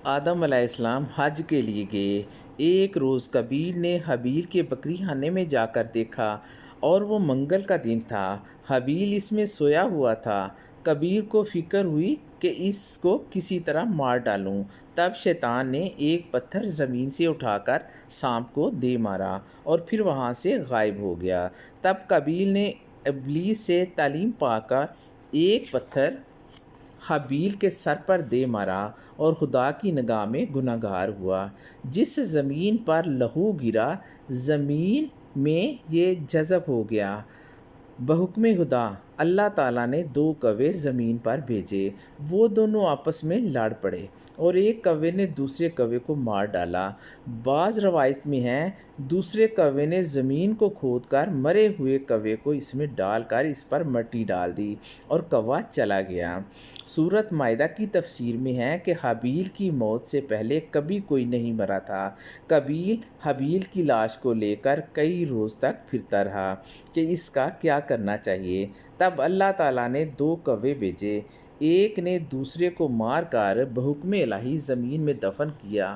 آدم علیہ السلام حج کے لیے گئے۔ ایک روز قابیل نے حابیل کے بکری خانے میں جا کر دیکھا اور وہ منگل کا دن تھا۔ حابیل اس میں سویا ہوا تھا۔ قابیل کو فکر ہوئی کہ اس کو کسی طرح مار ڈالوں۔ تب شیطان نے ایک پتھر زمین سے اٹھا کر سانپ کو دے مارا اور پھر وہاں سے غائب ہو گیا۔ تب قابیل نے ابلیس سے تعلیم پا کر ایک پتھر حابیل کے سر پر دے مارا اور خدا کی نگاہ میں گناہ گار ہوا۔ جس زمین پر لہو گرا، زمین میں یہ جذب ہو گیا۔ بحکم خدا اللہ تعالیٰ نے 2 کوے زمین پر بھیجے۔ وہ دونوں آپس میں لڑ پڑے اور ایک کوے نے دوسرے کوے کو مار ڈالا۔ بعض روایت میں ہے دوسرے کوے نے زمین کو کھود کر مرے ہوئے کوے کو اس میں ڈال کر اس پر مٹی ڈال دی اور کوا چلا گیا۔ سورۃ مائدہ کی تفسیر میں ہے کہ حابیل کی موت سے پہلے کبھی کوئی نہیں مرا تھا۔ قابیل حابیل کی لاش کو لے کر کئی روز تک پھرتا رہا کہ اس کا کیا کرنا چاہیے۔ تب اللہ تعالیٰ نے 2 کوے بھیجے۔ ایک نے دوسرے کو مار کر بحکم الہی زمین میں دفن کیا۔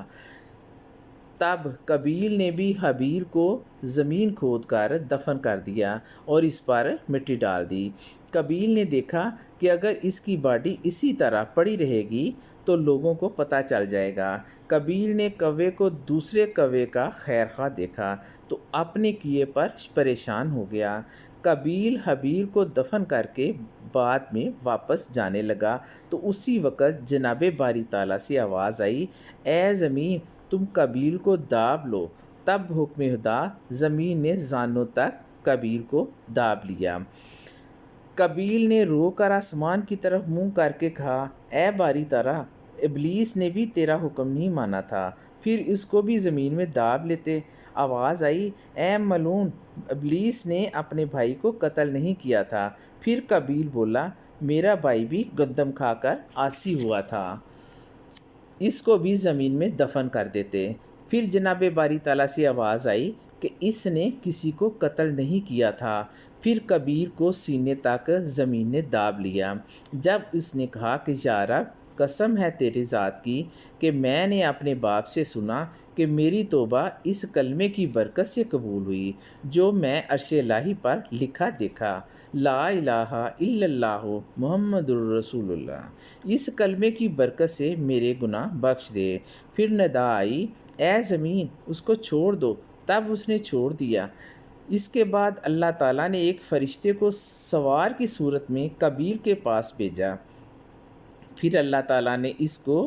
تب قابیل نے بھی حابیل کو زمین کھود کر دفن کر دیا اور اس پر مٹی ڈال دی۔ قابیل نے دیکھا کہ اگر اس کی باڈی اسی طرح پڑی رہے گی تو لوگوں کو پتہ چل جائے گا۔ قابیل نے کوے کو دوسرے کوے کا خیر خواہ دیکھا تو اپنے کیے پر پریشان ہو گیا۔ قابیل حابیل کو دفن کر کے بعد میں واپس جانے لگا تو اسی وقت جناب باری تعالیٰ سے آواز آئی، اے زمین تم قابیل کو داب لو۔ تب حکم خدا زمین نے زانوں تک قابیل کو داب لیا۔ قابیل نے رو کر آسمان کی طرف منہ کر کے کہا، اے باری تعالیٰ، ابلیس نے بھی تیرا حکم نہیں مانا تھا، پھر اس کو بھی زمین میں داب لیتے۔ آواز آئی، اے ملعون، ابلیس نے اپنے بھائی کو قتل نہیں کیا تھا۔ پھر قابیل بولا، میرا بھائی بھی گندم کھا کر عاصی ہوا تھا، اس کو بھی زمین میں دفن کر دیتے۔ پھر جناب باری تعالیٰ سے آواز آئی کہ اس نے کسی کو قتل نہیں کیا تھا۔ پھر قابیل کو سینے تک زمین نے داب لیا۔ جب اس نے کہا کہ یا رب، قسم ہے تیرے ذات کی کہ میں نے اپنے باپ سے سنا کہ میری توبہ اس کلمے کی برکت سے قبول ہوئی جو میں عرش الہی پر لکھا دیکھا، لا الہ الا اللہ محمد الرسول اللہ۔ اس کلمے کی برکت سے میرے گناہ بخش دے۔ پھر ندا آئی، اے زمین اس کو چھوڑ دو۔ تب اس نے چھوڑ دیا۔ اس کے بعد اللہ تعالیٰ نے ایک فرشتے کو سوار کی صورت میں قابیل کے پاس بھیجا۔ پھر اللہ تعالیٰ نے اس کو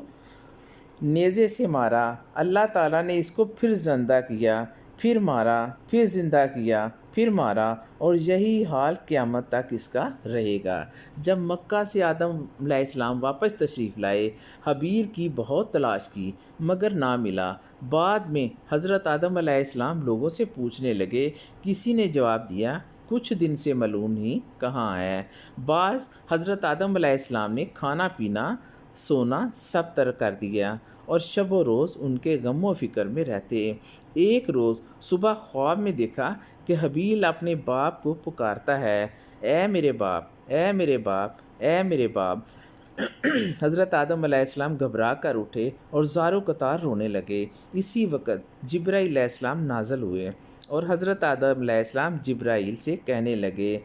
نیزے سے مارا۔ اللہ تعالیٰ نے اس کو پھر زندہ کیا، پھر مارا، پھر زندہ کیا، پھر مارا، اور یہی حال قیامت تک اس کا رہے گا۔ جب مکہ سے آدم علیہ السلام واپس تشریف لائے، حابیل کی بہت تلاش کی مگر نہ ملا۔ بعد میں حضرت آدم علیہ السلام لوگوں سے پوچھنے لگے۔ کسی نے جواب دیا، کچھ دن سے معلوم ہی کہاں ہے۔ بعض حضرت آدم علیہ السلام نے کھانا پینا سونا سب ترک کر دیا اور شب و روز ان کے غم و فکر میں رہتے۔ ایک روز صبح خواب میں دیکھا کہ حابیل اپنے باپ کو پکارتا ہے، اے میرے باپ، اے میرے باپ، اے میرے باپ۔ حضرت آدم علیہ السلام گھبرا کر اٹھے اور زار و قطار رونے لگے۔ اسی وقت جبرائیل علیہ السلام نازل ہوئے اور حضرت آدم علیہ السلام جبرائیل سے کہنے لگے،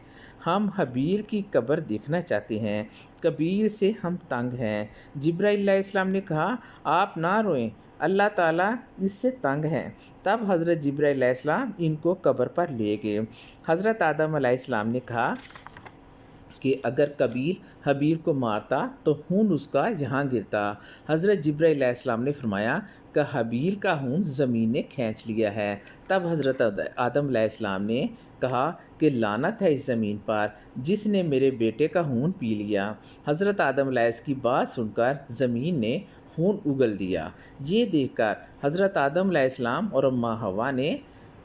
ہم حابیل کی قبر دیکھنا چاہتے ہیں، قابیل سے ہم تنگ ہیں۔ جبرائیل علیہ السلام نے کہا، آپ نہ روئیں، اللہ تعالیٰ اس سے تنگ ہیں۔ تب حضرت جبرائیل علیہ السلام ان کو قبر پر لے گئے۔ حضرت آدم علیہ السلام نے کہا کہ اگر قابیل حابیل کو مارتا تو خون اس کا یہاں گرتا۔ حضرت جبرائیل علیہ السلام نے فرمایا کہ حابیل کا خون زمین نے کھینچ لیا ہے۔ تب حضرت آدم علیہ السلام نے کہا کہ لعنت ہے اس زمین پر جس نے میرے بیٹے کا خون پی لیا۔ حضرت آدم علیہ السلام کی بات سن کر زمین نے خون اگل دیا۔ یہ دیکھ کر حضرت آدم علیہ السلام اور اماں حوا نے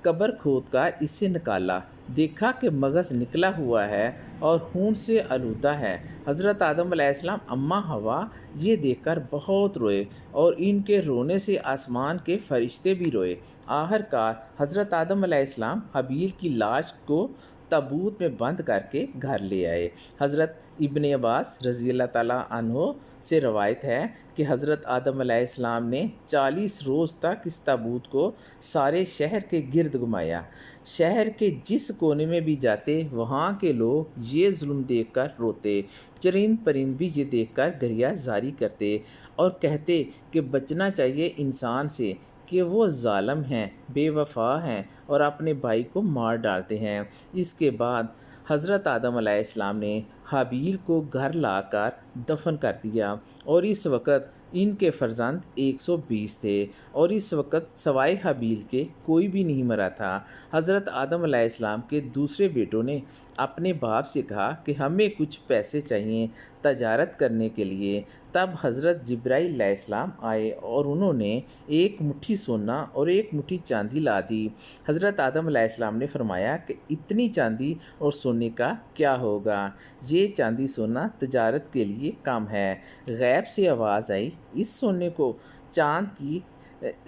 قبر کھود کر اس سے نکالا، دیکھا کہ مغز نکلا ہوا ہے اور خون سے آلودہ ہے۔ حضرت آدم علیہ السلام اماں حوا یہ دیکھ کر بہت روئے اور ان کے رونے سے آسمان کے فرشتے بھی روئے۔ آخر کار حضرت آدم علیہ السلام حابیل کی لاش کو تابوت میں بند کر کے گھر لے آئے۔ حضرت ابن عباس رضی اللہ تعالیٰ عنہ سے روایت ہے کہ حضرت آدم علیہ السلام نے 40 روز تک اس تابوت کو سارے شہر کے گرد گھمایا۔ شہر کے جس کونے میں بھی جاتے وہاں کے لوگ یہ ظلم دیکھ کر روتے، چرند پرند بھی یہ دیکھ کر گریہ زاری کرتے اور کہتے کہ بچنا چاہیے انسان سے کہ وہ ظالم ہیں، بے وفا ہیں اور اپنے بھائی کو مار ڈالتے ہیں۔ اس کے بعد حضرت آدم علیہ السلام نے حابیل کو گھر لا کر دفن کر دیا، اور اس وقت ان کے فرزند 120 تھے، اور اس وقت سوائے حابیل کے کوئی بھی نہیں مرا تھا۔ حضرت آدم علیہ السلام کے دوسرے بیٹوں نے اپنے باپ سے کہا کہ ہمیں کچھ پیسے چاہیے تجارت کرنے کے لیے۔ تب حضرت جبرائیل علیہ السلام آئے اور انہوں نے ایک مٹھی سونا اور ایک مٹھی چاندی لا دی۔ حضرت آدم علیہ السلام نے فرمایا کہ اتنی چاندی اور سونے کا کیا ہوگا؟ یہ چاندی سونا تجارت کے لیے کم ہے۔ غیب سے آواز آئی، اس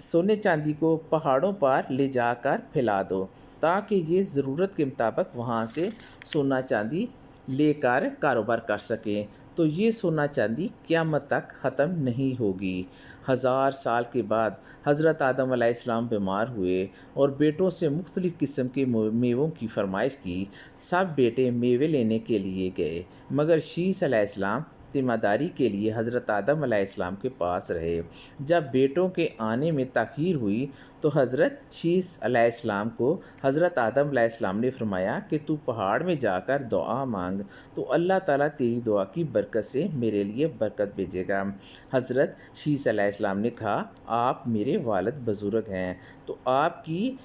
سونے چاندی کو پہاڑوں پر لے جا کر پھیلا دو تاکہ یہ ضرورت کے مطابق وہاں سے سونا چاندی لے کر کاروبار کر سکیں، تو یہ سونا چاندی قیامت تک ختم نہیں ہوگی۔ 1000 سال کے بعد حضرت آدم علیہ السلام بیمار ہوئے اور بیٹوں سے مختلف قسم کے میووں کی فرمائش کی۔ سب بیٹے میوے لینے کے لیے گئے، مگر شیث علیہ السلام تیمارداری کے لیے حضرت آدم علیہ السلام کے پاس رہے۔ جب بیٹوں کے آنے میں تاخیر ہوئی تو حضرت شیث علیہ السلام کو حضرت آدم علیہ السلام نے فرمایا کہ تو پہاڑ میں جا کر دعا مانگ، تو اللہ تعالیٰ تیری دعا کی برکت سے میرے لیے برکت بھیجے گا۔ حضرت شیث علیہ السلام نے کہا، آپ میرے والد بزرگ ہیں، تو آپ کی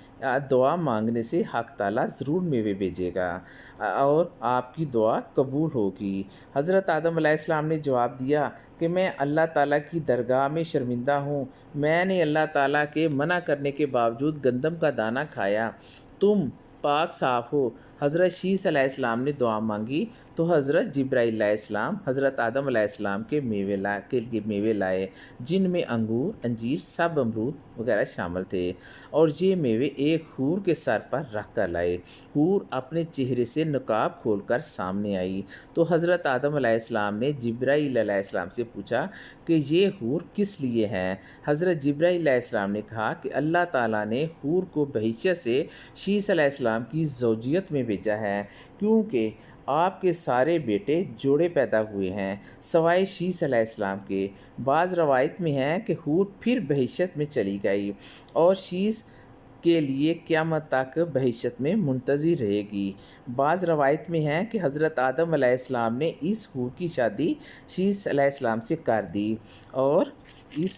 دعا مانگنے سے حق تعالیٰ ضرور میوے بھیجے گا اور آپ کی دعا قبول ہوگی۔ حضرت آدم علیہ السلام نے جواب دیا کہ میں اللہ تعالیٰ کی درگاہ میں شرمندہ ہوں، میں نے اللہ تعالیٰ کے منع کرنے کے باوجود گندم کا دانہ کھایا، تم پاک صاف ہو۔ حضرت شیث علیہ السلام نے دعا مانگی تو حضرت جبرائیل علیہ السلام حضرت آدم علیہ السلام کے لیے میوے لائے، جن میں انگور، انجیر، سب امرود وغیرہ شامل تھے، اور یہ میوے ایک حور کے سر پر رکھ کر لائے۔ حور اپنے چہرے سے نقاب کھول کر سامنے آئی تو حضرت آدم علیہ السلام نے جبرائیل علیہ السلام سے پوچھا کہ یہ حور کس لیے ہیں؟ حضرت جبرائیل علیہ السلام نے کہا کہ اللہ تعالیٰ نے حور کو بہشت سے شیث علیہ السلام کی زوجیت میں بھیجا ہے، کیونکہ آپ کے سارے بیٹے جوڑے پیدا ہوئے ہیں سوائے شیث علیہ السلام کے۔ بعض روایت میں ہے کہ حور پھر بہشت میں چلی گئی اور شیث کے لیے قیامت تک بہشت میں منتظر رہے گی۔ بعض روایت میں ہے کہ حضرت آدم علیہ السلام نے اس حور کی شادی شیث علیہ السلام سے کر دی، اور اس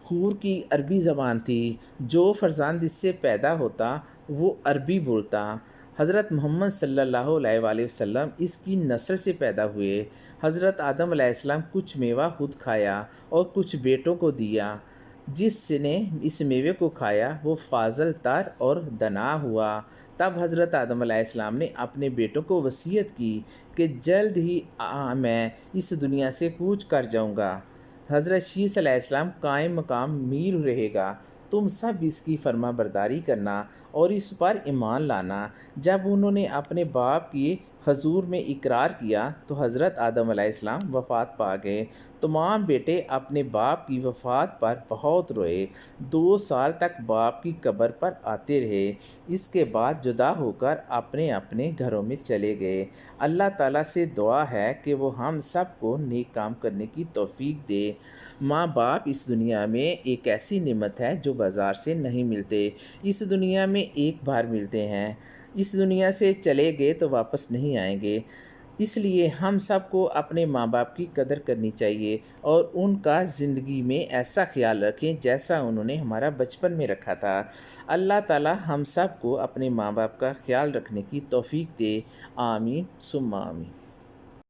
حور کی عربی زبان تھی، جو فرزند اس سے پیدا ہوتا وہ عربی بولتا۔ حضرت محمد صلی اللہ علیہ وآلہ وسلم اس کی نسل سے پیدا ہوئے۔ حضرت آدم علیہ السلام کچھ میوہ خود کھایا اور کچھ بیٹوں کو دیا۔ جس نے اس میوے کو کھایا وہ فاضل تر اور دنا ہوا۔ تب حضرت آدم علیہ السلام نے اپنے بیٹوں کو وصیت کی کہ جلد ہی میں اس دنیا سے کوچ کر جاؤں گا۔ حضرت شیث علیہ السلام قائم مقام میر رہے گا، تم سب اس کی فرما برداری کرنا اور اس پر ایمان لانا۔ جب انہوں نے اپنے باپ کی حضور میں اقرار کیا تو حضرت آدم علیہ السلام وفات پا گئے۔ تمام بیٹے اپنے باپ کی وفات پر بہت روئے، 2 سال تک باپ کی قبر پر آتے رہے، اس کے بعد جدا ہو کر اپنے اپنے گھروں میں چلے گئے۔ اللہ تعالیٰ سے دعا ہے کہ وہ ہم سب کو نیک کام کرنے کی توفیق دے۔ ماں باپ اس دنیا میں ایک ایسی نعمت ہے جو بازار سے نہیں ملتے، اس دنیا میں ایک بار ملتے ہیں، اس دنیا سے چلے گئے تو واپس نہیں آئیں گے۔ اس لیے ہم سب کو اپنے ماں باپ کی قدر کرنی چاہیے اور ان کا زندگی میں ایسا خیال رکھیں جیسا انہوں نے ہمارا بچپن میں رکھا تھا۔ اللہ تعالیٰ ہم سب کو اپنے ماں باپ کا خیال رکھنے کی توفیق دے، آمین ثم آمین۔